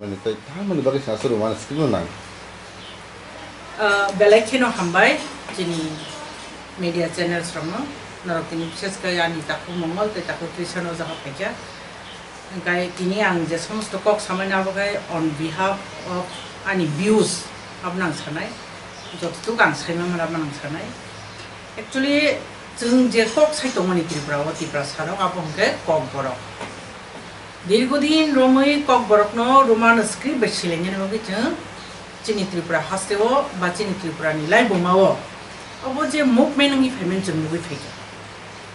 Mani tai thamani bagi sasuru mana skill nang. Belakino hambai jini media channels ramo narokini bises kaya ani taku mongol te taku Krishna jaha pekya gai kini ang je samosto kok samana bagai on behalf of ani views abnang sanai jotu gang saima mara manang sanai actually jeng je kok sai tongoni tripura Tripura saro abo hongke kokborok দীর্ঘদিন রমই kokborokno roman script besilengene bagi jeng chini Tripura hasteo ba chini Tripura ni lai bomao abo je movement ngi payment jeng nugi feke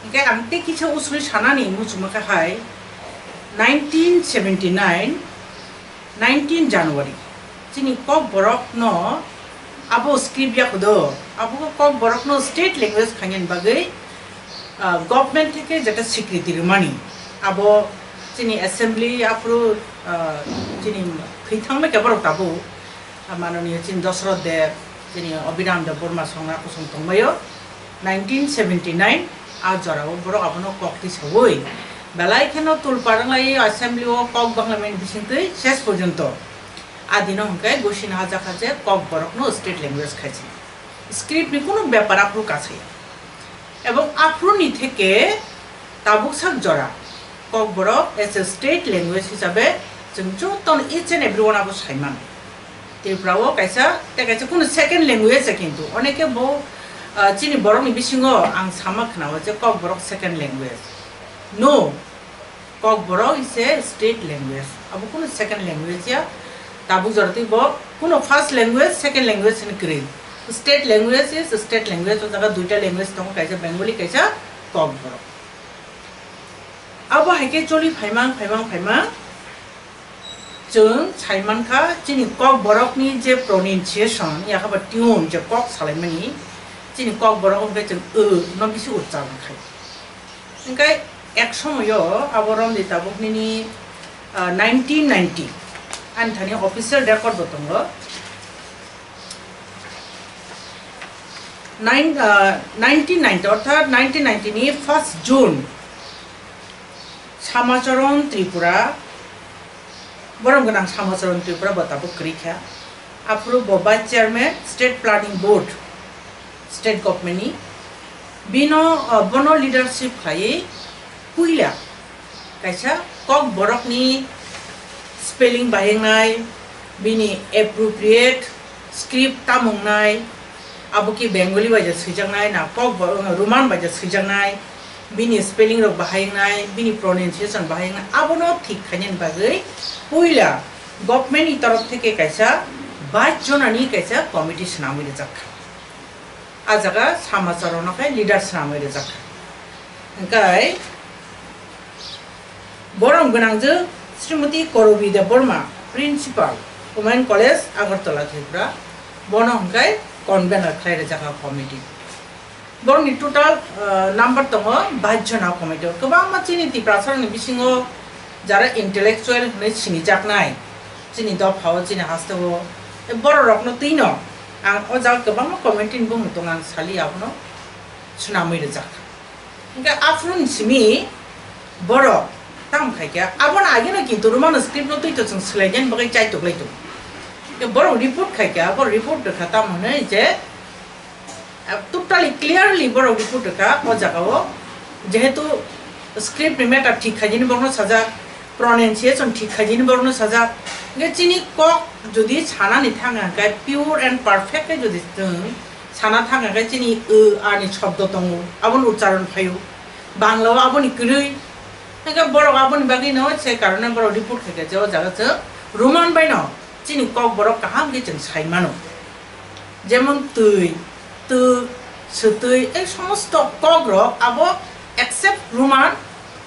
engke angte kicha usri sanani muchumaka hai 1979 19 January chini kokborokno abo script ya kudo abo kokborokno state language khangen bagai government theke jeta স্বীকৃতি rumani abo chini assembly apro chini khithangme keborok tabu manoniya chin Dasrath Dev chini Abhiram Dev Burma songra kusung tongmayo 1979 a jora borok abono kokti sawoi belai kheno tulparanglai assembly o kok parliament bisingtei shesh porjonto adino hongke gosin haja khaje kokborokno state language khaise script ni kono byapar apro kache ebong apro ni theke tabuk sak jora kokborok as a state language hisabe jeng joton each and everyone abo saiman Tripura o kaisa te kaisa kono second language kintu oneke bo chini borok ni bisingo ang samak na je kokborok second language no kokborok is a state language abo kono second language ya tabuk jorti bo kono first language second language ni kri state language is state language o jaga duita language tong kaisa Bengali kaisa kokborok abo haike choli phaimang jeng saiman kha chini kokborok ni je pronunciation ya kha ba tune je kok salaimani chini kokborok be jeng no bisi uchcharon khai engkai ek somoyo aborom ni tabuk ni 1990 an thani official record botongo 1990 অর্থাৎ 1990 নি 1st June Samacharon Tripura Borom ganang Samacharon Tripura batapu krikha apro boba chairman state planning board state government ni bino bono leadership khai puila kaisa kokborok ni spelling bahengnai bini appropriate script tamongnai abuki Bengali baja sijangnai na kokborok roman baja sijangnai bini spelling rok bahayngnai bini pronunciation bahayngnai abono thik khainen bagai puila government ni taraf theke kaisa 22 jonani kaisa committee snamoi rejak a jaga samacharono kai leader snamoi rejak engkai borom ganang je Srimati Korobi de Burma principal women college Agartala Tripura bono engkai convener khlai rejak committee borni total number tongo 22 jona committee kobang ma chini Tripura saroni bisingo jara intellectual ne chini jaknai chini do phao chini hasteo e bor rokno tino ang o ja kobang ma committee bung tongang sali abno sunamoi rejak engka afrun simi boro tam khaikya abona ageno kintu roman script no tuito chung slaigen bagai chai toklai tu e boro report khaikya bor report de khata mone je totally clearly boro report ka o jagao jehetu script matter thik khajini borno saja pronunciation thik khajini borno saja ge chini kok jodi chana ni thanga ka pure and perfect jodi chana thanga ka chini ani shobdo tongo abon uchcharon phayo bangla aboni krui nga boro aboni bagi no se karone boro report khake je o jaga je roman baino chini kok boro kaham ge jeng saimano jemon tui tu sutui এই সমস্ত কগ্রক আবো except roman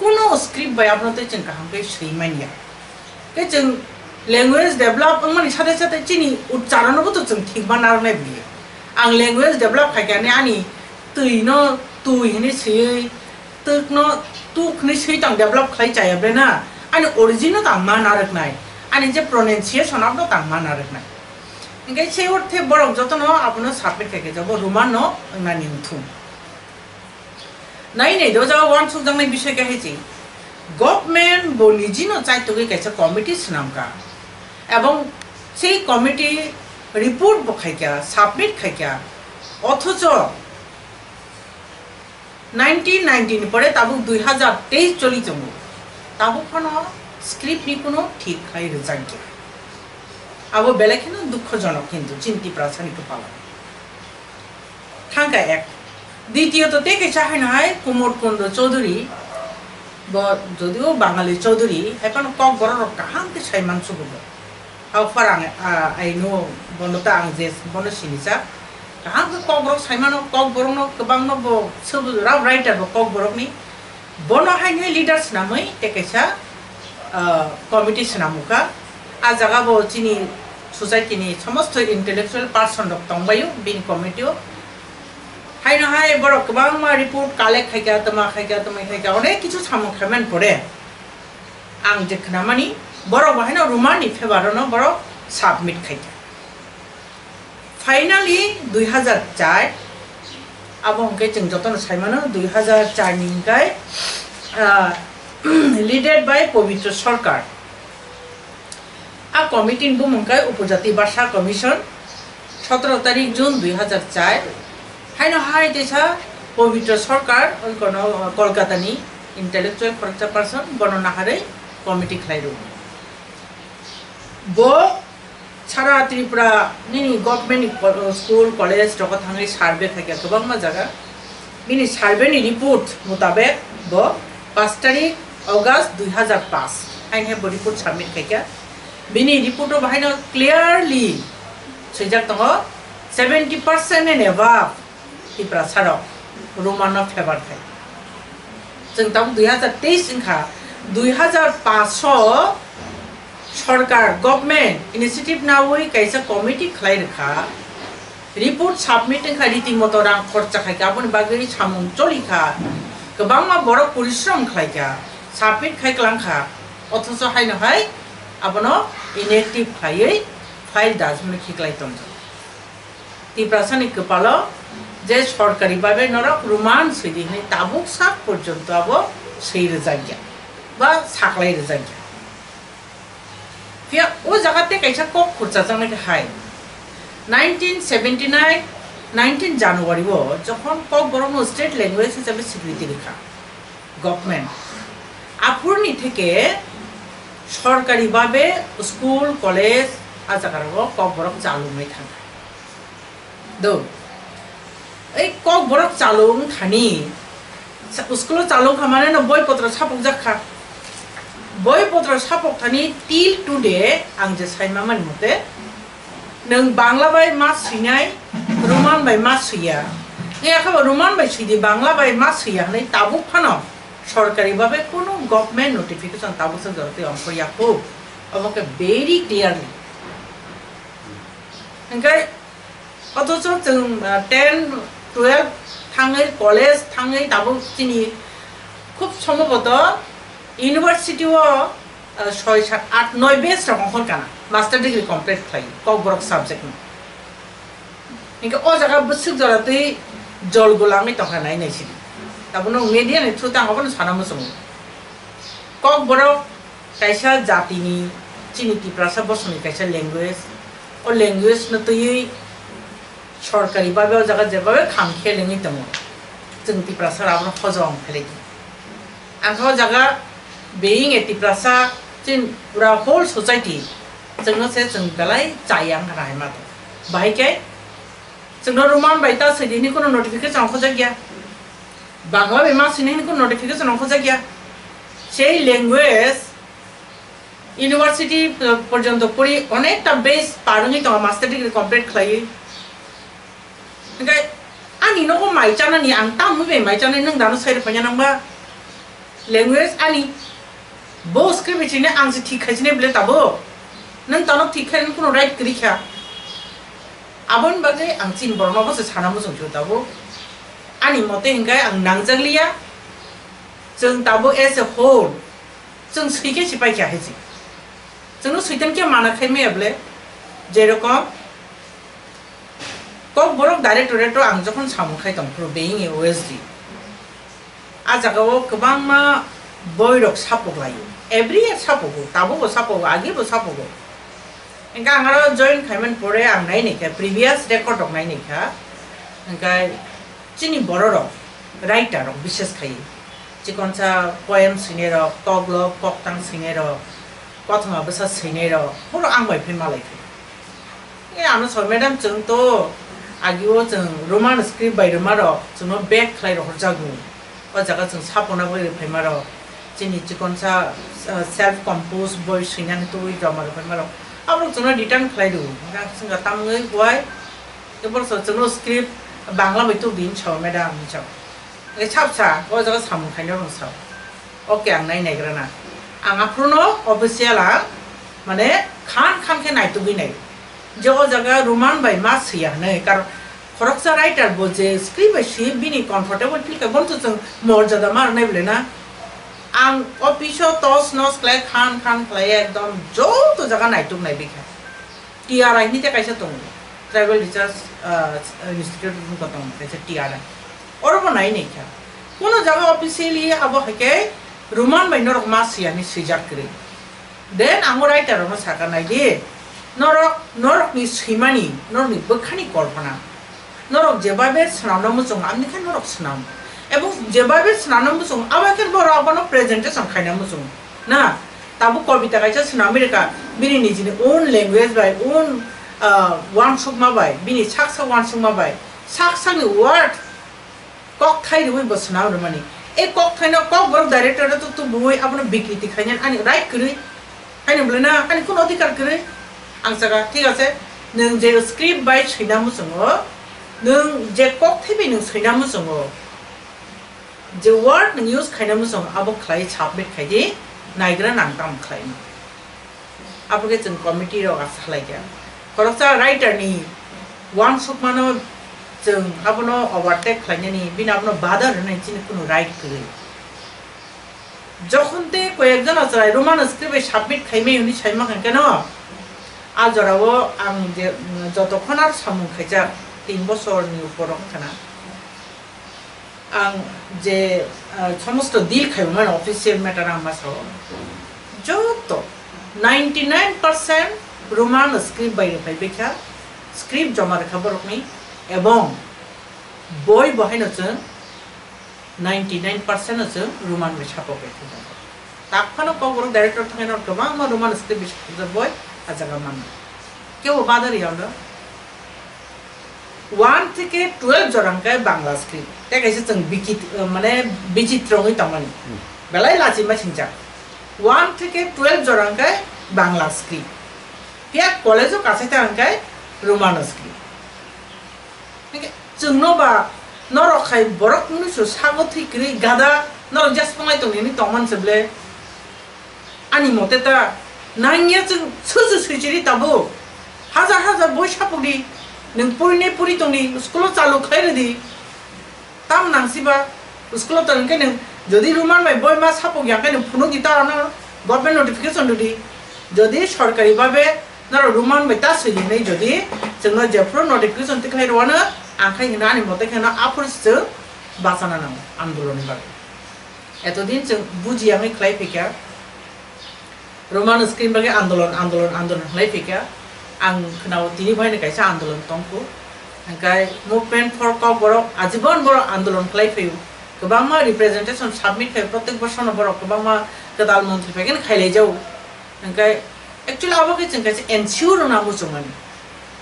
কোনো script বাই আপনাতে চেন কাহামকে সেইমানিয়া কে চেন language develop মানে সাথে সাথে চিনি উচ্চারণও তো চেন ঠিক বানার নাই বিয়ে আং language develop খাইকানে আনি তুই ন তুই হিনি সেই তুক ন তুক নি সেই তাং develop খাই চাইবে না আনি অরিজিনাল তাং মানারক নাই আনি যে pronunciation আপনো তাং মানারক নাই engkai sei orthe borok jotono abono submit khaike jabo roman no nani thum nai nei do jaga wan sujang nai bishoy ka hechi government bo niji no chai to kaisa committee snamka এবং সেই committee report খাইকা submit খাইকা অথচ 1919 পরে তাবুক 2023 চলি জমু তাবুক script নি কোনো ঠিক খাই result আবো বেলেখিন দুঃখজনক কিন্তু চিন্তি প্রাসানিক পালা থাকা এক দ্বিতীয়ত দেখে চাহে নয় কুমোর কুন্দ চৌধুরী যদিও বাঙালি চৌধুরী এখন kokborok কাহামতে সাইমান সুগুলো আও ফারাং আইনো বনতা আং যে বন সিনিসা কাহামতে kokborok Saiman kokborok no kebang no bo subu raw writer bo kokborok ni bono haini leaders namai tekesa committee সেনামুখা আ জায়গা বো চিনি সোসাইটি নি সমস্ত ইন্টেলেকচুয়াল পার্সন দক তংবায়ু বিন কমিটিও হাই না হাই বড় গোবাং মা রিপোর্ট কালেক্ট খাইকা তমা খাইকা অনেক কিছু সামু খাইমান পরে আং যে খানামানি বড় বাহাইনো রুমানি ফেভারনো বড় সাবমিট খাইকা ফাইনালি 2004 আবো হংকে जों যতন সাইমানো 2004 নিংকাই লিডেড বাই পবিত্র সরকার আ কমিটি বুমংকাই উপজাতি ভাষা কমিশন 17 তারিখ জুন 2004 হাইনো হাই দেশা পবিত্র সরকার ওই কোন কলকাতানি ইন্টেলেকচুয়াল ফরচার পারসন গণনা হারে কমিটি খাইরু বো সারা ত্রিপুরা নিনি গভর্নমেন্ট স্কুল কলেজ জগত থাঙ্গি সার্ভে থাকে গোबां मा জায়গা বিনি সার্ভে নি রিপোর্ট মোতাবেক বো 5 তারিখ অগাস্ট 2005 আইন হে রিপোর্ট সাবমিট খাইকা বিনি রিপোর্ট বাহাইনো ক্লিয়ারলি সেজাক তङ 70% एंड एबाव ত্রিপুরা সারা রোমানো ফেভার খাই जों তাও 2023 ইনখা 2500 সরকার গভর্নমেন্ট ইনিশিয়েটিভ নাওই কাইসা কমিটি খাই রাখা রিপোর্ট সাবমিট ইনখা রীতিমতো রাং খরচা খাইকা আপনি বাগেরি সামুং চলিখা गोबां मा বড় পরিশ্রম খাইকা সাবমিট খাইকলাংখা অথচ হাইনো হাই আপনো ইনএক্টিভ খাইयै ফাইল দাজমনে খিকলাইতন ত্রিপুরাসানি কপালো যে সরকারি ভাবে নরক রোমান সিদি নে তাবুক সাপ পর্যন্ত আবো সেই রেজাল্ট বা সাকলাই রেজাল্ট ফিয়া ও জায়গাতে কাইসা কক খরচা জানাকে হাই 1979 19 জানুয়ারি যখন kokborok স্টেট ল্যাঙ্গুয়েজ হিসেবে স্বীকৃতি রেখা গভর্নমেন্ট আফুরনি থেকে সরকারিভাবে স্কুল কলেজ আজাকারো kokborok চালুমে থাকে দো এই kokborok চালুং থানি স্কুল চালুং খামানে না বইপত্র ছাপক জাখা বইপত্র ছাপক থানি টিল টুডে আং যে সাইমামান মতে नों बांग्ला बाय मा सुइनाय रोमान बाय मा सुइया ए आखा रोमान बाय सुइदि बांग्ला बाय मा सुइया नै ताबुक फानो सरकारी भाबे कोनो गभर्नमेंट नोटिफिकेशन ताबुक से जरते अंकया को अबके वेरी क्लियरली ओंखाय अथच जों 10 12 थाङै कलेज थाङै ताबुक चिनि खूब सम्भवत इउनिभार्सिटीओ 6 7 8 9 बेस रकम काना मास्टर डिग्री कमप्लीट खाई kokborok सब्जेक्ट में इनके ओ जगह बसुक जराते जल गोलांगै तखानाय नायसि ताबनो मीडिया ने थ्रु तांगबो सानामो सम kokborok कायसा जातिनि चिनि टिप्रासा बसनि कायसा लैंग्वेज ओ लैंग्वेज न तयै सरकारी भाबे ओ जगह जेबाबे खामखे लेङै तमो जों टिप्रासा राबनो फजों फेलै आंखो जगह being a टिप्रासा चिन पूरा होल सोसाइटी जोंनो से जों गलाय जायां राय मा बाहाय के जोंनो रोमान बायता सैदिनि कोनो नोटिफिकेशन खोजा गया बांग्ला बे मा सिनि कोनो नोटिफिकेशन खोजा गया সেই ল্যাঙ্গুয়েজ ইউনিভার্সিটি পর্যন্ত পড়ি অনেকটা বেস পারঙি তো মাস্টার ডিগ্রি কমপ্লিট খাই ओंखाय आंनि न'खौ माइचानानि आं तामु बे माइचानानि नों दानो साइड फायना नांबा ল্যাঙ্গুয়েজ आंनि बो स्क्रिप्टने आं जे ठीक खाइजने बले ताबो नों तानो ठीक खाइनो कोनो राइट गैखा आबन बागे आं चिन बरमाबो से सानामो जों ताबो आंनि मते ओंखाय आं नांजागलिया जों ताबो एज ए होल जों सैखे सिपाइखा हेजि जोंनो सैतान के मानाखै मेबले जेरकम kokborok डाइरेक्टरेट आं जखन सामुखाय दं प्र बेइं ए ओएसडी आ जागाव गोबां मा बयरक सापक लायो एवरी इयर सापको ताबो सापको आगेबो सापको engka angaro join khaiman pore ang nai nikha previous record ok nai nikha engka chini borok writer rok bishes khai chikoncha poem sine rok koglok koktang sine rok kothma basa sine rok puro ang bai phima lai e ano sor madam chung to agio chung roman script bai roma rok chung back khlai rok jagu o jaga chung sapona bai phima rok chini chikoncha self composed voice sine to drama rok phima rok abro chung return khlai du ga chung tam ngai boy ebor so chung script bangla bai tu din chho madam chho e chap cha o jaga sam khaino rong sa oke ang nai grana ang apruno official a mane khan ke nai tu bi nai je o jaga roman bai ma sia nei kar khoroksa writer bo je script bai shi bini comfortable feel ka bon tu chung mor jada mar nai bole na ang official tos nos klai khan klai ekdom jo to jaga nai tu nai bi kha TRI ni te kaisa tong tribal research institute ko tong kaisa TRI orbo nai nei kha kono jaga officially abo hake roman bai norok ma sia ni sijak kre then ang writer no saka nai di norok ni simani norok ni bekhani korpana norok jebabe snamna musung amni khan norok snam এবং যেভাবে স্নানম মুসুং আবাকের বড় আবানো presentation খাইনা মুসুং না তাবু কবিতা গাইছা স্নামেরিকা বিনি নিজিনি ওন ল্যাঙ্গুয়েজ বাই ওন ওয়ান সুকমা বাই বিনি সাকসা ওয়ান সুকমা বাই সাকসানি ওয়ার্ড কক থাই রুই বসনাও রমানি এই কক থাইনা কক বড় ডাইরেক্টর তো বই আপন বিকৃতি খাইনা আনি রাইট করি খাইনা বলে না আনি কোন অধিকার করে আং জায়গা ঠিক আছে নং যে স্ক্রিপ্ট বাই সইনা মুসুং নং যে কক থাইবি নং সইনা মুসুং যে ওয়ার্ড নিউজ খাইনা মুসং আবো খাই সাবমিট খাইদি নাইগ্রা নাংতাম খাই আপনাকে जों কমিটি র আসালাই গে খরচা রাইটার নি ওয়ান সুকমানো जों আপনো ওভারটেক খাইনি বিনা আপনো বাধা রনে চিনি কোনো রাইট করে যখন তে কয়েকজন আছে রোমান স্ক্রিপ্টে সাবমিট খাইমে উনি সাইমা কেন আজরাও আং যে যতক্ষণ আর সামু খাইজা 3 বছরনি উপর খানা ang je সমস্ত ডিল খাইমান অফিসিয়াল ম্যাটার আমাসো যত 99% রোমান স্ক্রিপ্ট বাইরে পাইবে খা স্ক্রিপ্ট জমা রাখাবো রকমি এবং বই বহাইনছ 99% আছে রোমান বিছাপো পেতে তাকখানো কবর ডাইরেক্টর থাকে না গোবাং রোমান স্ক্রিপ্ট বিছাপো বই আজাগা মান কেউ বাদারি আমরা 1 থেকে 12 জরাঙ্কায় বাংলা স্ক্রিপ্ট তেকাইছে जों বিকিত মানে বিচিত্রই তামানি বেলাই লাচি মাছিংজা 1 থেকে 12 জরাঙ্কায় বাংলা স্ক্রিপ্ট পিয়া কলেজও কাছে তাঙ্কায় রোমান স্ক্রিপ্ট ঠিক जोंनो बा নরখাই বরক নুসু সাগথি ক্রি গাদা নর জাসপাই তংনি তমান সবলে আনি মতেতা নাইয়া जों সুসু সুচিরি তাবো হাজার হাজার বই ছাপুগি नों पुरी तंनि स्कुल चालू खायरदि ताम नांसिबा स्कुल तंके नों जदि रोमान बाय बय मा सापो याके नों फुनो गिता न गवर्नमेंट नोटिफिकेशन दुदि जदि सरकारी भाबे न रोमान बाय ता सैलि नै जदि जोंनो जेफ्रो नोटिफिकेशन तिखाय रवानो आखाय हिना आनि मते खाना आफुरस बासाना नां आंदोलन बाय एतदिन जों बुजियामै खलाय फैका रोमान स्क्रिन बागे आंदोलन खलाय फैका आं खोनाव दिनै बायनो गायसा आन्दोलन तंखौ ओंखाय मुभमेन्ट फर kokborok आजीवन बर' आन्दोलन खालायफैयो गोबां मा रिप्रेजेन्टेसन साबमिट खायो प्रत्येक बोसोरनो बर' गोबां मा गोदान मन्थ्रि फैगोन खायलायजाव ओंखाय एक्चुअली आबाखै जों गायसे एनसिअर होना मुसुमोन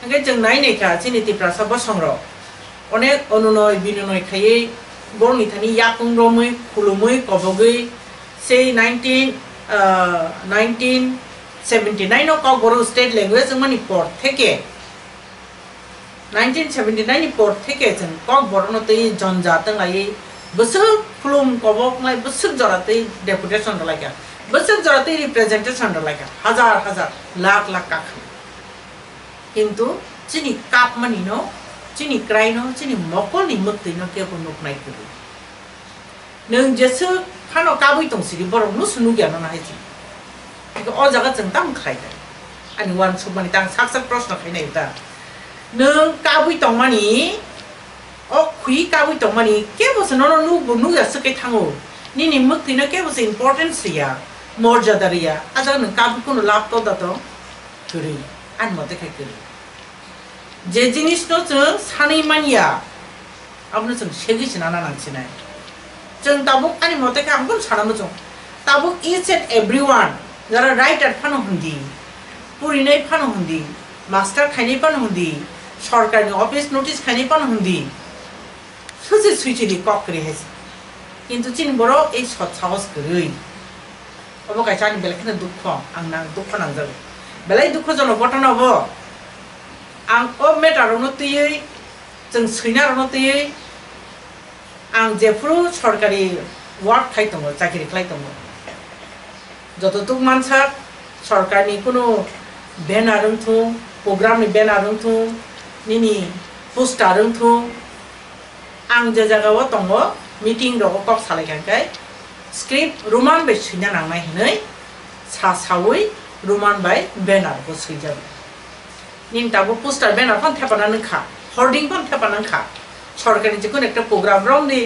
ओंखाय जों नायनायखा चिनिति प्रासा बसंर अनेक अनुनय बिनुनय खायै बरनिथानि याकुं रमै खुलुमै कबगै से 1979 kokborok स्टेट लैंग्वेज मानी पढ़ थेके 1979 नि पढ़ थेके जों kokborok न तै जनजात लाई बसर खुलुम कबक लाई बसर जराते डेपुटेशन लायका बसर जराते रिप्रेजेंटेशन लायका हजार लाख का किंतु चिनी काप मानी न चिनी क्राइ न चिनी मकल नि मक्ति न के को नुक नाय कबि नों जेसो खानो काबै दंसिरि बरक नुसुनु ग्यान न हायछि अ जागा जों ताम खायदो आनि वान सुबमानि तां साकसाक प्रश्न खायनाय दा नों काबै दंमानि अ खुइ काबै दंमानि के बस न नु यासो के थाङो निनि मक्तिनो के बस इम्पोर्टेन्स रिया मर्यादा रिया आजा नों काबै कुनो लाभ तो दातो गरि an mate kai kiri je jinis no jeng sanai mania abno jeng segi sinana nang sinai jeng tabuk ani mate kai ambon sanamo jong tabuk each and everyone jara writer phano hundi purinai phano hundi master khaini phano hundi সরকারি office notice খানি পান হুন্দি সুজি সুইচিদি cock করে has কিন্তু চিন বড় এই সৎ সাহস করে অবকাই চানি বেলাখানে দুঃখ আং না দুঃখ নাংজাবে বেলাই দুঃখজনক ঘটনা হব আং ও মেটারনো তুই जों सैनारनो তুই আং যেফ্রু সরকারি ওয়ার্ক খাইতম চাকরি খাইতম যতটুক মানসা সরকারনি কোনো ব্যানার রংথু প্রোগ্রামনি ব্যানার রংথু Nini poster rungtu ang jagawo tongo meeting rogo kok salaikan kai script roman bai sina nangnai hinai sa sawi roman bai banner ko sijab nin tabo poster banner pon thepana nangkha hoarding pon thepana nangkha সরকারি যে কোন একটা programme রংনি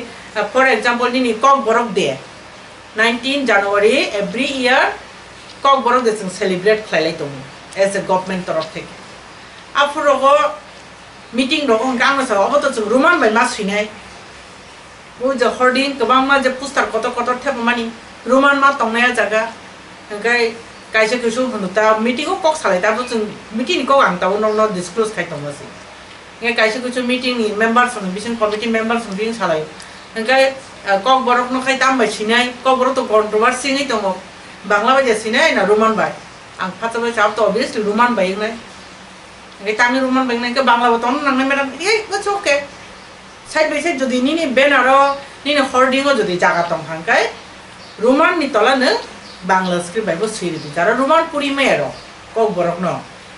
for example Nini kokborok day 19 January every year kokborok day celebrate khlailai tongo as a government তরফ থেকে afrogo meeting rong gang sa obo to roman bai mas sinai o je hoarding kabang ma je poster koto koto thep mani roman ma tongnaya jaga gai kaise kusu hunuta meeting ko kok salai ta bo jeng meeting ko ang ta no disclose khai tong masi ngai kaise kusu meeting ni members on vision committee members on ring salai gai kokborok no khai tam bai sinai kokborok to controversy ngai tong bangla bai je sinai na roman bai ang phacha bai chap to obviously roman bai ngai cái tăng cái roman bánh này cái bangla botón năng này madam ấy that's okay side by side যদি নিনি banner নিনি hoarding যদি জায়গা তং হাঙ্কাই roman ni tola ne bangla script bai bo siri di jara roman puri mero kokborok no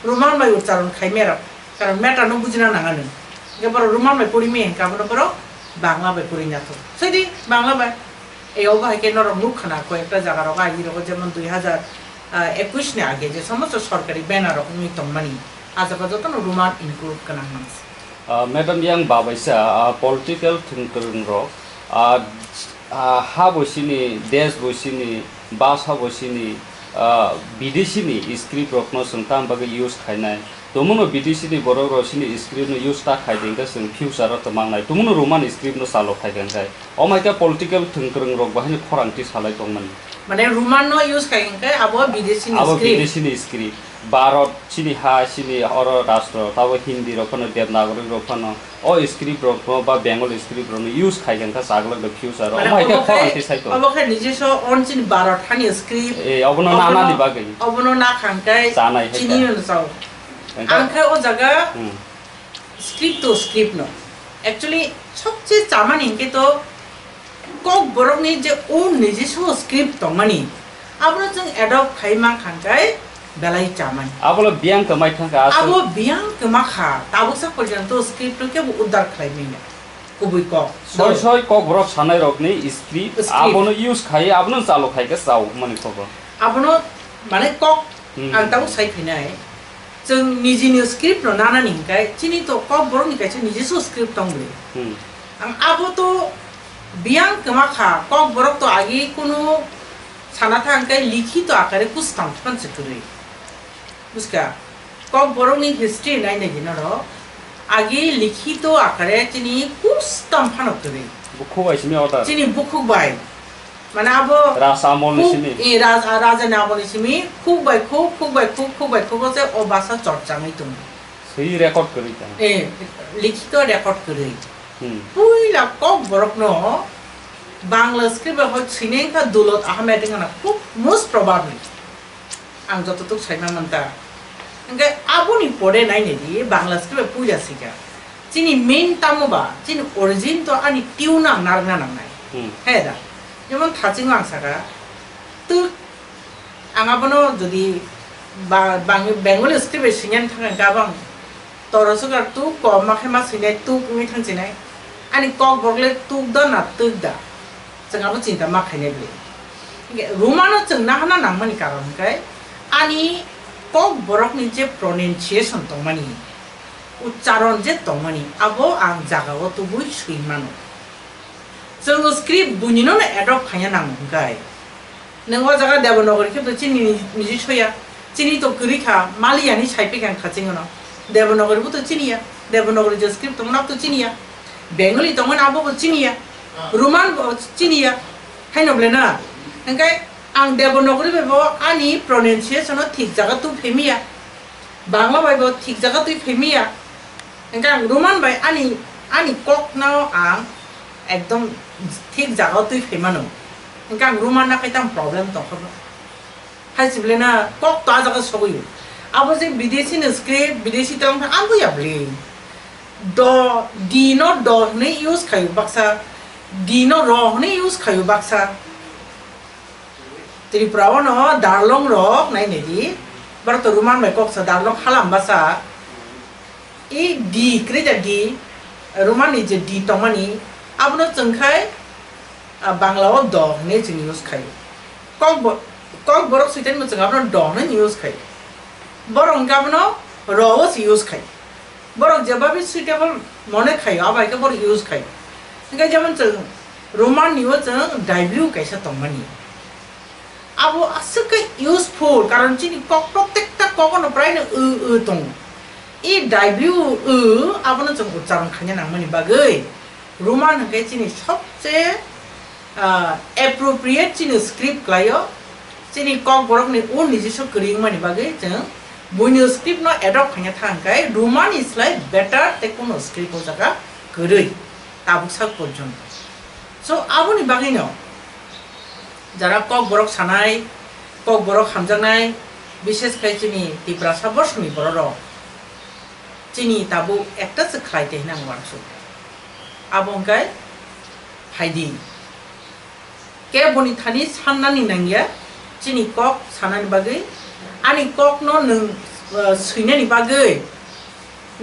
roman bai ucharon khai mero karon meta no bujina nanga ne gebor roman bai puri me ka bono poro bangla bai puri nyato sedi bangla bai এই অবহাই কে নরম মুখখানা কয়েকটা জায়গা রগা এই রকম যেমন 2021 নে আগে যে সমস্ত সরকারি ব্যানার রকম মিতমানি Aja pajoto no roman include kanang mans. Madam yang babaisa political thinking rok ha bosini desh bosini basa bosini bidesini script rok no sungtam baga use khainai tomuno bidesini borok rosini script no use ta khaideng ka sung future ro tamangnai tomuno roman script no salo khaideng kai omaika political thinking rok bahini khorangti salai tongmani মানে roman no use khaideng kai abo bidesini script Bharat chini ha chini oro rashtra tabo hindi rokono devnagari rokono o script rokono ba bengali script rokono use khaigen ka sagla the future o mai ka khorangti saito obo kha nijeso on chini Bharat hani script obono nana ni bagai obono na khangkai chini no sao angkai o jaga script no actually সবচেয়ে চামান ইনকে তো kokborok ni je o nijeso script tongmani abro jeng adopt khaima khangkai belai chaman abolo biang kamai thangka abo biang kemakha tabuk sa porjanto script ke uddar khlaimina kubui ko soy kokborok sanai rokni script abono use khai abono chalo khai ka chau mani khobor abono mane kok ang tabuk sai phinai jeng nijini script no nana ningkai chini to kokborok ni kai niji so script tongbre ang abo to biang kemakha kokborok to agi kono sana thangkai likhito akare kustam panse turi বুঝকা kokborok ni history nai nai dinaro age likhito akare chini kustam phanok turi bukhuk bai simi order chini bukhuk bai মানে abo রাজা আমল নিসিমি এই রাজা না আমল নিসিমি খুব by যে ও ভাষা চর্চা নাই তুমি সেই রেকর্ড করি তা লিখিত রেকর্ড করি পুইলা kokborok no বাংলা স্ক্রিপ্ট হয় সিনেকা দৌলত আহমেদ না খুব মোস্ট প্রবাবলি আং যতটুক সাইনা মানতা এঙ্গে আবুনি পড়ে নাই নেদি বাংলা স্ক্রিপ্ট পুইলা সিকা চিনি মেইন তামোবা চিনি অরিজিন তো আনি টিউনা নারনা নাই হ্যাঁ দা যেমন থাচিং আংসাকা তো আঙাবনো যদি বেঙ্গলি স্ক্রিপ্ট সিনেন থাকা গাবাং তরসকার তু কমাখে মা সিনে তু তুমি থাকছিনাই আনি kokborokle tukda na tukda जोंहाबो चिन्ता मा खायनायब्ले रोमानो जों नाहना नांमानि कारनखाय आनि kokborok नि जे pronunciation तंमानि उच्चारण जे तंमानि आबो आं जागाव तुबुइ सुइमानो जों स्क्रिप्ट बुनिनो एडप्ट खाया नांगोनखाय नों ओ जागा देवनगरी खेब चिनि निजि सया chini to kuri kha mali ani chai pe kan khaching no devanagari bu to chini ya devanagari je script to na to chini ya bengali to man abo chini ya roman chini ya hai no blena engkai ang devanagari be bo ani pronunciation no thik jaga tu phemia bangla bai bo thik jaga tu phemia engkai ang roman bai ani kok na ang ekdom thik jaga tu phemano engkai ang roman na kai tam problem to khaba hai siblena kok ta jaga sogoyu abo je bideshi ne script bideshi tam ambu ya ble do di no do ne use khayu baksa di no ro ne use khayu baksa Tripura no darlong rok nai ne di bar to roman mai kok sa darlong halam basa e di kreja di roman ni je di tomani abno chengkhai bangla o do ne jing use khayu kokborok suiten mo chengabno do ne use khayu borong gabno ro use khayu borok jebabi suitable mone khayu abai ke bor use khayu engkai যেমন roman ni o cheng w kaisa tongmani abo asuk useful karon chini kok protecta kokono prai na tong e w abono chong ucharon khanya nangmani bagai roman ke chini sobche appropriate chini script klayo chini kokborok ni un ni jiso kring mani bagai cheng buino script no adopt khanya thangkai roman is like better te kono script o jaga koroi tabuk sak porjon so aboni bagai no jara kokborok sanai kokborok hamjangnai bishes khai chini Tripura sabosmi borok chini tabu ekta se khlaite hinang warsu abongkai haidi ke boni thani sannani nangya chini kok sanani bagai ani kok no nung suinani bagai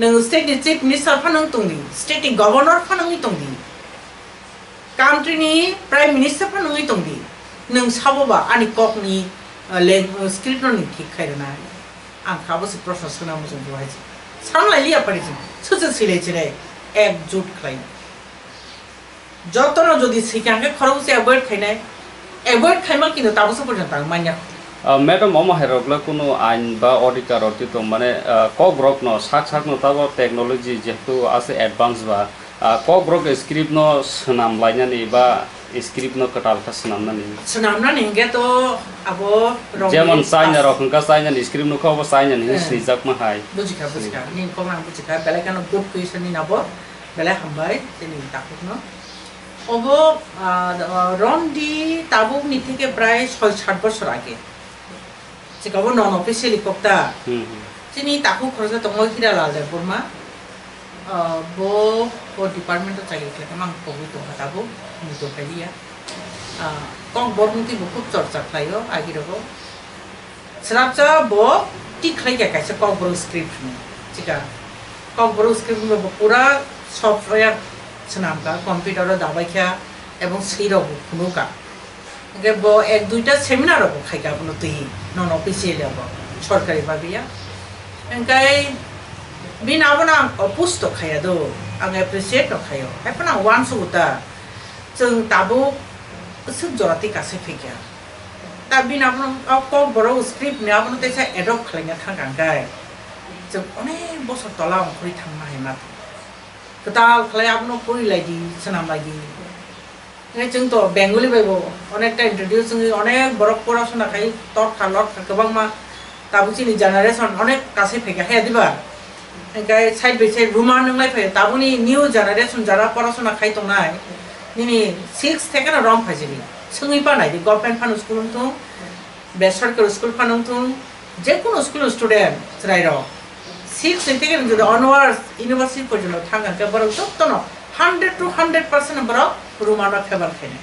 nung state chief minister phanang tungdi state governor phanang tungdi country ni prime minister phanang tungdi nung saboba ani kok ni script no ni thik khairana ang khabo se proshon suna mo jong buai sanglai liya pari ji chuchu sile chire ekjut khlai jotono jodi sikangke khorok se avoid khainai avoid khaima kinu tabo se porjon tang manya madam mama herokla kuno ain ba odikar oti to mane kokborok no sak no tabo technology jetu ase advance ba kokborok script no sunam lainani ba script no katal ka sunamna ni ge to abo jemon saina rok ka saina ni script no khobo saina ni sijak ma hai bujika ni komang bujika belai kan good question ni nabo belai hambai teni takut no obo rondi tabuk ni theke pray 6-7 বছর আগে sikabo non officially kopta chini taku khorja tongo hira lal de burma bo department to chai ke mang kogu to tabu ni to kaiya kong bormuti bu khub chorcha khlayo agi rogo srapcha bo ti khlai ka kaisa kong bor script ni chika kong bor script bo pura software sanam ka computer ro dabai kha ebong siro bu khunuka ge bo ek duita seminar bo khai ka bunu tui non officially bo সরকারি ভাবিয়া engkai bin abona pusto khaya do ang appreciate no khayo hapana one suta chung tabu suk jorati kase phikya ta bin abona ko boro script ne abona te sa adopt khlanya thang kai chung onek bosor tola khori thangma hema total khlai abona puri lagi sanam lagi chung to bengali baibo onekta introduce onek borok porashona khai tor khalot kabang ma tabu chini generation onek kase phikya he diba engkai side by side roman ngai phai tabuni new generation jara porashona khai tongnai nini 6 থেকে না রম ফাইজিনি সঙ্গই পা নাই government fun school তো বেসরকারি school fun তো যে কোন school student রাইর 6 থেকে যদি অনওয়ার্ডস ইউনিভার্সিটি পর্যন্ত থাকা কে বড় তো না 100 to 100% বড় রোমান ফেভার খায়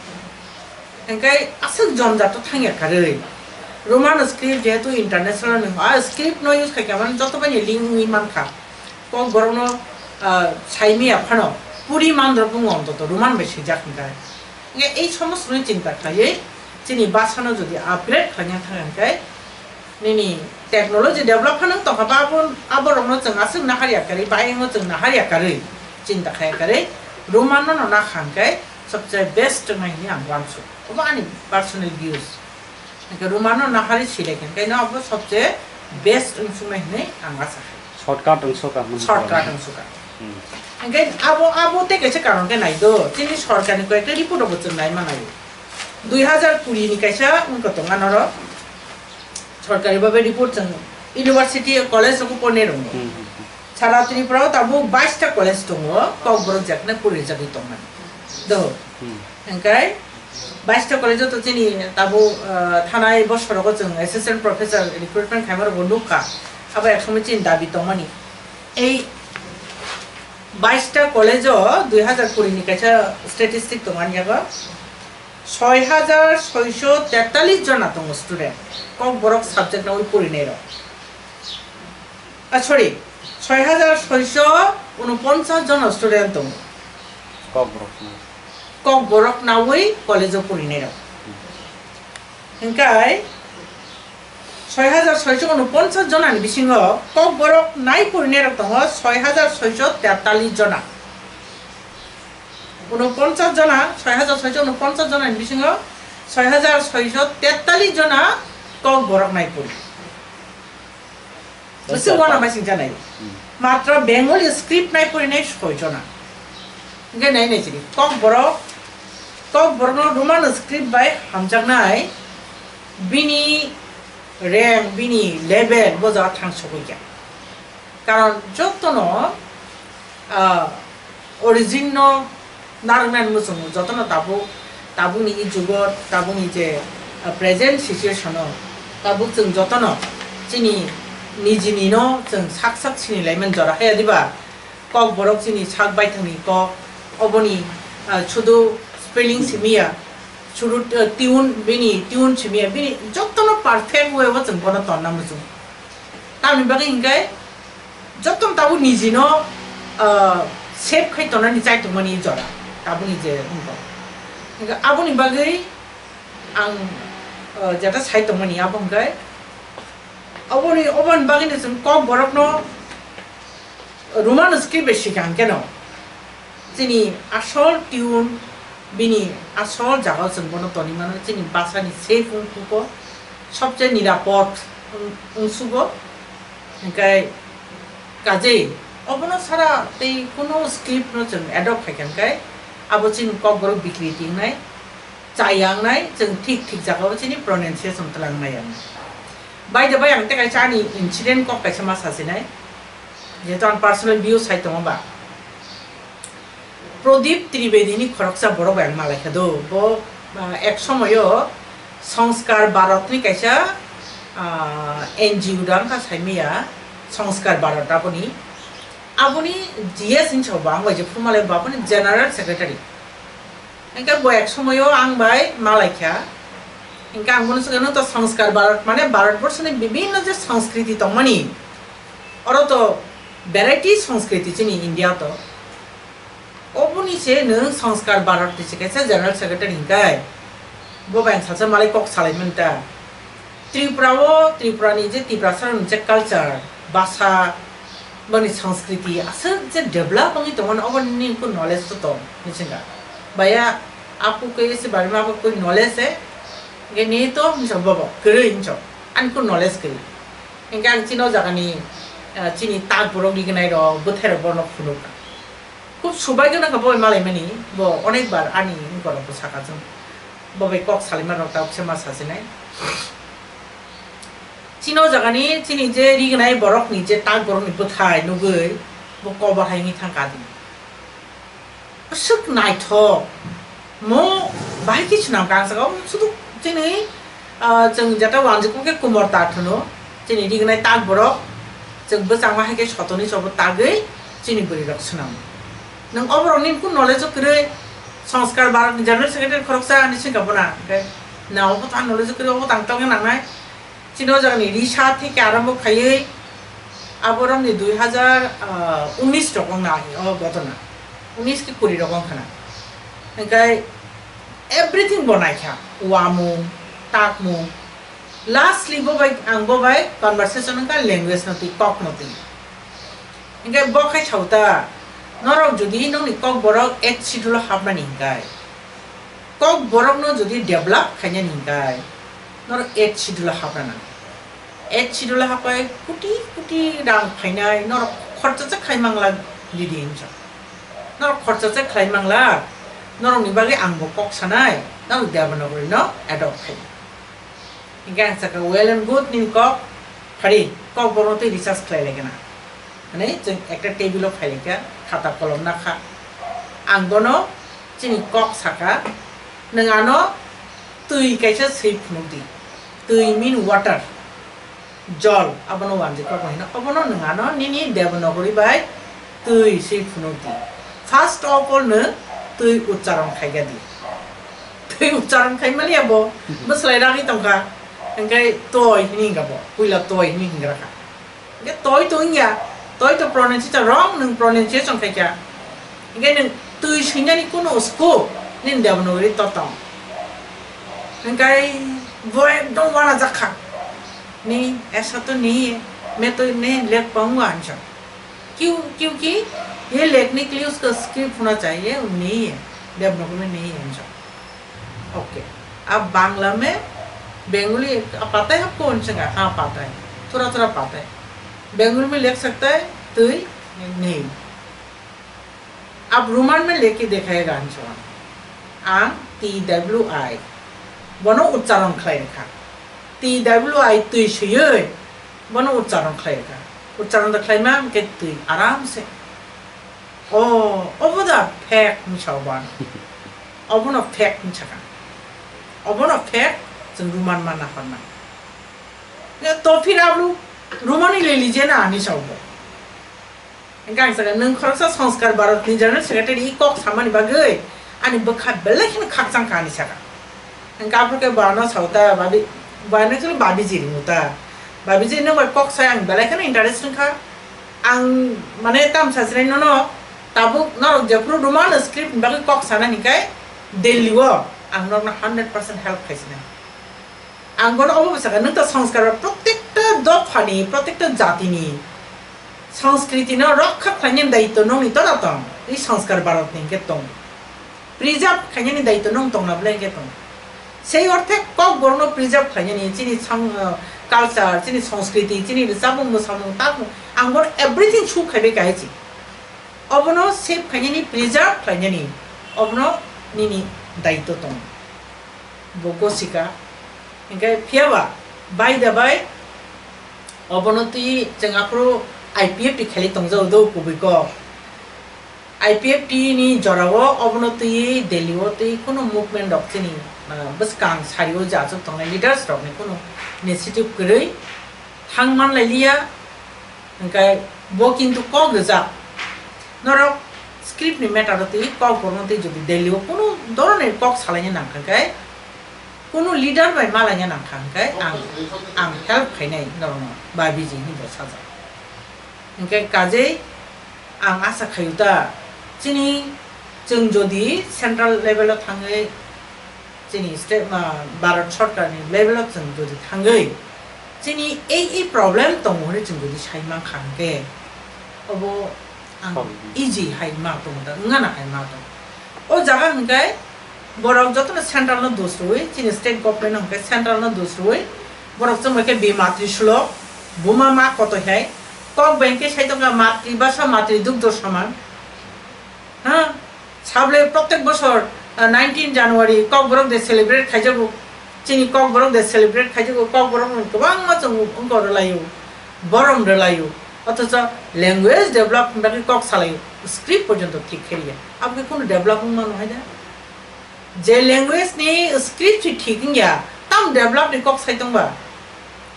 engkai asal জমজাত থাঙ্গা কারে রোমান স্ক্রিপ্ট যেহেতু ইন্টারন্যাশনাল স্ক্রিপ্ট নো ইউজ খায় কেমন যতবানি লিঙ্গুই মানখা কক বড় সাইমিয়া ফানো পুরি মান্দ্র বুঙ্গ অন্তত রোমান বেশি যাকনকায় এই সমস্ত চিন্তা খাইয়ে চিনি বাসানো যদি আপগ্রেড খাইয়া থাকানকায় নিনি টেকনোলজি ডেভেলপ খানো তো হাবা আবার রমনো जों আসুক না হারিয়া কারে বাইঙ্গ जों না হারিয়া কারে চিন্তা খায় কারে রোমানো না খানকায় সবচেয়ে বেস্ট নাইনি আং ওয়ানসু ওবা আনি পার্সোনাল ভিউজ রোমানো না হারি ছিলে কেন না অব সবচেয়ে best unsumai ne anga sa shortcut angsoka shortcut angsoka engkai abo te kaisa karon ke nai do chini sarkar ni ko ekta report obo chung nai manai 2020 ni kaisa unko tonga noro সরকারি ভাবে report chung university college ko pone rong ছাড়া ত্রিপুরা তাবো 22 টা college দङ kokborok jakna puri jagi tongman do engkai 22 টা college তো চিনি তাবো থানায় বসরক जों assistant professor recruitment খাইমার বন্ধুকা আবার একসময় চিন দাবি তমানি এই 22 টা কলেজ 2020 ni kaisa স্ট্যাটিস্টিক তমানি আগা 6643 জন দङ স্টুডেন্ট kokborok সাবজেক্ট না ওই পড়ি নেই সরি 6649 জন স্টুডেন্ট দङ kokborok না ওই কলেজে পড়ি নেই engkai 6649 জন ani bisingo kokborok nai puri nei dङ 6643 জন 49 জন 6649 জন ani bisingo 6643 জন kokborok nai puri Besi wana masing janai matra bengali script nai puri nei 6 jon engkai nai nei chiri kokborok no roman script bai hamjaknai bini rank bini level boja thangsokoya karon jotono original narnan musung jotono tabu ni jugot tabu ni je present situation tabu chung jotono chini nijini no chung sak chini laiman jora haya diba kokborok chini sak bai thangni ko oboni chudu spelling simia churu tune bini tune simia bini jotono perfect way wa chung bono tonna musung tamni bagi ingkai jotom tabu nijino shape khai tona ni chai tongmani jora tabu ni je unko engka aboni bagi ang jata sai tongmani abongkai aboni oban bagi ni chung kokborok no roman script besikang keno chini asol tune bini asol jaga chung bono toni mano chini basani safe unko সবচেয়ে নিরাপদ অংশুগো engkai কাজে অবনো সারা তেই কোনো script no जों adopt খাইখানকাই আবো চিন kokborok বিকৃতি নাই চাইয়াং নাই जों ঠিক জায়গাও চিনি প্রনাউন্সিয়েশন তলাং নাই বাই দে বাই আং তেকাই চানি ইনসিডেন্ট কক কাইসা মা সাসিনাই যেহেতু আন পার্সোনাল ভিউ সাইতমবা প্রদীপ ত্রিবেদীনি খরকসা বড় ব্যাং মালাইখা দো বো এক সময়ও সংস্কার ভারতনি কাইসা NGO dang ka saimia সংস্কার ভারত আপনি জিএস ইন সব আং বাইজে ফুমালে বাপনি জেনারেল সেক্রেটারি এনকা বয় এক সময়ও আং বাই মালাইখা এনকা আং বনস কেন তো সংস্কার ভারত মানে ভারতবর্ষের বিভিন্ন যে সংস্কৃতি তমানি অর তো ভ্যারাইটি সংস্কৃতি চিনি ইন্ডিয়া তো অবনি সে নং সংস্কার ভারত দিছে কাইসা জেনারেল সেক্রেটারি ইনকাই ববাইন সাসা মালাই কক সালাইমেন্টা त्रिपुरानि जे त्रिपुरासार मोनसे कालचार भाषा बनि संस्कृति आसो जे डेभलप बनि तमन अबनि को नॉलेज तो तो निसिंगा बाया आपको के इस बारे में आपको कोई नॉलेज है ये नहीं तो सब बाबा करे इनचो अनको नॉलेज करे इनका चिनो जागानि चिनी तागबरक लिगनाय रो बोथेर बर्न फुनुका खूब सौभाग्यजनक बय मालायमानि ब अनेक बार आनि इनकरको साखाजों बबाय कक सालिमा रक्ता सेमा सासिनाय चिनो जागानि चिनि जे रिगनाय बरक नि जे ताग बरक नि बोथाय नुगै बो कबाहाय नि थांकादि सुक नायथ मो बाहाय किछु नाम कांसगाव सुदु चिनि जों जाता वानजको के कुमार ताथनो चिनि रिगनाय ताग बरक जों बोजां माहाय के सतनि सब तागै चिनि बोरि रक्षनाम नों अबरनि को नॉलेज करे संस्कार भारत नि जनरल सेक्रेटारि खरकसा नि सिंगाबना नाव को ता नॉलेज करे अब तांतंग नांनाय चिनो जागानि रिसा থেকে আরম্ভ খাইয়ে আবরমনি 2019 রকম না ঘটনা 19 के 20 রকম খানা একাই এভরিথিং বনাইখা ওয়ামু তাকমু লাস্টলি ববাই আংববাই কনভারসেশন কা ল্যাঙ্গুয়েজ নতি কক নতি একাই বখাই ছাউতা নরক যদি ননি kokborok এক শিডুল হাবনানি গায় kokborok ন যদি ডেভেলপ খাইনি গায় নর এক শিডুল হাবনা एड शिडुल हापाय कुटी कुटी रां फाइनाय नर खर्चाचा खायमांगला लिदि इंच नर खर्चाचा खायमांगला नरनि बागै आंबो कक सानाय नर देवनगरी न एडप्ट खाय इंगा साका वेल एंड गुड नि कक फारि कक बरते रिसार्च खालायलायगोना माने जों एकटा टेबिलाव फायलायका खाता कलम नाखा आंगनो चिनि कक साका नोंगानो तुई कैसे सै फुनुदि तुई मीन वाटर जल abano wanje ko kohina abano nangano nini devanagori bai tui sei phunuti first of all ne tui ucharon khaiga di tui ucharon khai mali abo maslai ragi tongka engkai toy hini gabo puila toy hini hingra ka ge toy ya toy to pronunciation wrong nang pronunciation khai kya engkai nang tui sinyani kono usko nin devanagori totong engkai boy don't wanna zakha नहीं ऐसा तो नहीं है मैं तो नहीं लिख पाऊंगा आंसर क्योंकि ये लिखने के लिए उसका स्क्रिप्ट होना चाहिए वो नहीं है देवनागरी में नहीं है आंसर ओके अब बांग्ला में बंगाली अब पता है आपको आंसर हाँ पता है थोड़ा थोड़ा पता है बंगाली में लिख सकता है तो नहीं अब रोमान में लेके देखाएगा आंसर आं TWI बनो उच्चारण खाएगा TWI tui suyoi bono ucharon khlaika ucharon da khlaima ke tui aram se oboda fact mi chawban obono fact mi chaka obono fact jeng ruman mana hanna ne to phirablu rumani le lije na ani chawbo engang saga nang khorsa sanskar bharat ni general secretary kok samani bagai ani bakha belakhin khakchang kani chaka engapru ke barna chawta babi बायना चलो बाबी जी मुता बाबी जी ने Y Kock सायं बेलाय खाना interest नखा आं माने ताम सासरे न tabuk न जफ्रो रुमान स्क्रिप्ट बाकी कॉक साना निकाय दिल्ली वो आं न 100% हेल्प खाइसना आं गनो अब बसका न त संस्कार प्रत्येकटा दफानि प्रत्येकटा जातिनि संस्कृति न रक्षा खायनि दायित्व नंनि त दतम ई संस्कार भारत नि के तंग प्रिजर्व खायनि दायित्व नंग तंग नाबले के तंग সেই অর্থে কক বর্ণ প্রিজার্ভ খাইনি চিনি কালচার চিনি সংস্কৃতি চিনি জাবুং মোসামুং তাবুং আঙ্গর এভরিথিং সু খাইবে গাইছি অবনো সেভ খাইনি প্রিজার্ভ খাইনি অবনো নিনি দায়িত্ব তং বগসিকা ইনকাই ফিয়াবা বাই দাবাই অবনতি जोंहाफ्रो आईपीएफ खेली तंजाव दो कुबिको आईपीएफ नि जराव अबनति दिल्लीव तै कोनो मुभमेंट डक्टिनि बस कांग सारियो जाजोब तंनाय लीडर्स रकनि कोनो इनिशिएटिव गरै थांमान लायलिया ओंखाय बो किन्तु क गोजा नर स्क्रिप्ट नि मैटर तै क बरनति जदि दिल्लीव कोनो धरनेर कक सालायनो नांखाय कोनो लीडर बाय मालायनो नांखाय आं हेल्प खायनाय नरनो बाबिजि नि बसाजा ओंखाय काजे आं आशा खायुता चिनि जों जदि सेंट्रल लेवल थाङै चिनि स्टेट भारत सरकारनि लेवल जों जदि थाङै चिनि ए प्रॉब्लेम दङ होरै जों जदि साइमा खांगे अब आं इजी हाइमा दङ दा ngana हाइमा दङ ओ जागा हंगाय बरक जतन सेंट्रल न दोस्रोय चिनि स्टेट गवर्नमेंट हंगाय सेंट्रल न दोस्रोय बरक जों मके बेमात्रि श्लोक बुमा मा कत हाय कक बैंके साइतंगा मातृभाषा मातृदुग्ध समान हाँ साबले प्रत्येक बছর 19 জানুয়ারি kokborok de celebrate खाइजागो चिनि kokborok de celebrate खाइजागो kokborok गोबां माजों अंकर लायो बरम रलायो अथच लैंग्वेज डेवलपमेंट बाकी कक सालायो स्क्रिप्ट पर्यंत ठीक खेलिया अब के कोनो डेवलपमेंट मान है ना जे लैंग्वेज नि स्क्रिप्ट ठीक गया तम डेवलप नि कक साइतंबा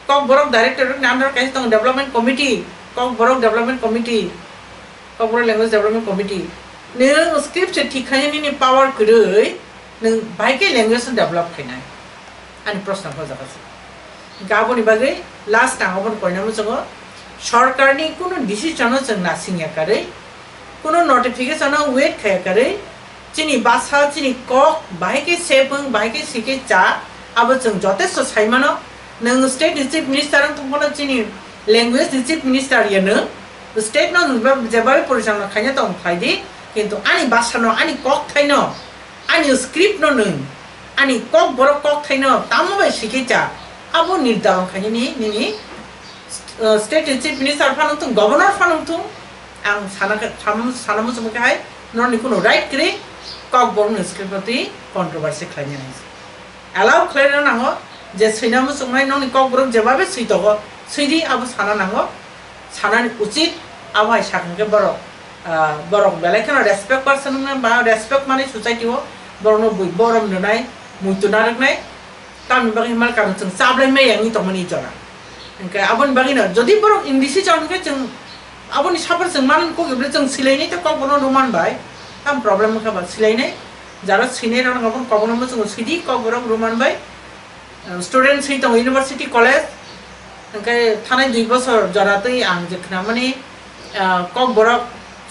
kokborok डायरेक्टर नि अंडर काइस तंग development committee kokborok development committee kokborok language development committee नों स्क्रिप्ट ठीक खायनि पावर गरै नों बाइके लैंग्वेज डेवलप खायनाय आनि प्रश्न फजागासि गाबोनि बागै लास्ट आंगबन कयनामो जोङो सरकारनि कोनो डिसिजन जों नासिंया कारै कोनो नोटिफिकेशन वेट खाया कारै चिनि भाषा चिनि कक बाइके सेबं बाइके सिके चा अब जों जथेष्ट साइमानो नों स्टेट चीफ मिनिस्टर तंगनो चिनि लैंग्वेज चीफ मिनिस्टर यानो स्टेट न जेबाय परिचालन खायनो दं फायदि किन्तु आनि भाषा न आनि कक थाइनो आनि स्क्रिप्ट न नों आनि कक बरक कक थाइनो तामो बाय सिके चा अब निर्धारण खायनि निनि state chief minister phanung governor phanung thung ang sanamu sumkai non ikuno right kri kokborok script pati controversy khlanya nai allow khlena nango je sinamu sumai non kokborok jebabe suitogo suidi abu sana nango sana uchit abai sakangke borok borok belai kana respect person na ba respect mane society ho borno bui borom nai muitunarak nai tam bagi mal kam chung sablai me yang ni tomani jora engke abon bagi na jodi borok indisi chon ke chung aboni sapar chung man ko geble chung silai ni ta kokborok roman bai tam problem ka ba silai nei jara sine ran abon kokborok mo chung sidi kokborok roman bai student sei tong university college engke thanai 2 bosor jara tei ang jekhna mani kokborok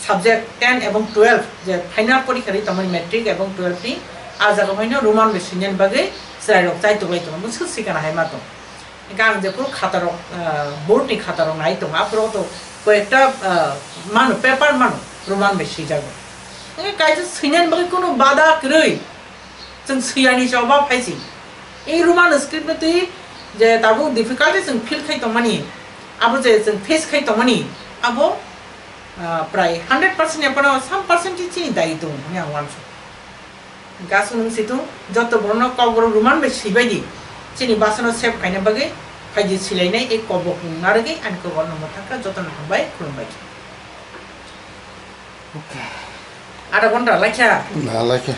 subject 10 এবং 12 যে final পরীক্ষা রি তমনি matric এবং 12 নি আজাগো হইনো Roman বেসিনিয়ান বাগে সাইরক চাইতো বাইতো মুসু সিকানা high মাতো গাং যে পুরো খাতারক বোর্ড নি খাতারক নাই তো আপরো তো কয়েকটা মানো পেপার মানো রোমান বেসি যাগো এ কাইজে সিনিয়ান বাগে কোনো বাধা কই जों সিয়ানি জবা পাইছি এই রোমান স্ক্রিপ্ট তে যে তাবো ডিফিকাল্টি जों ফিল খাই তমনি আবো যে जों ফেস খাই তমনি আবো প্রায় 100% এপনা সাম পার্সেন্টেজ চিনি দাই তো আমি আওয়ানছো গাসুন সিতু যত বর্ণ কবর রোমান বে সিবাইদি চিনি বাসনো সেভ খাইনা বাগে ফাইজি সিলাইনাই এই কবক নারগে আনকো বর্ণ মথাকা যত না হবাই খুলবাই ওকে আধা ঘন্টা লাইখা না লাগে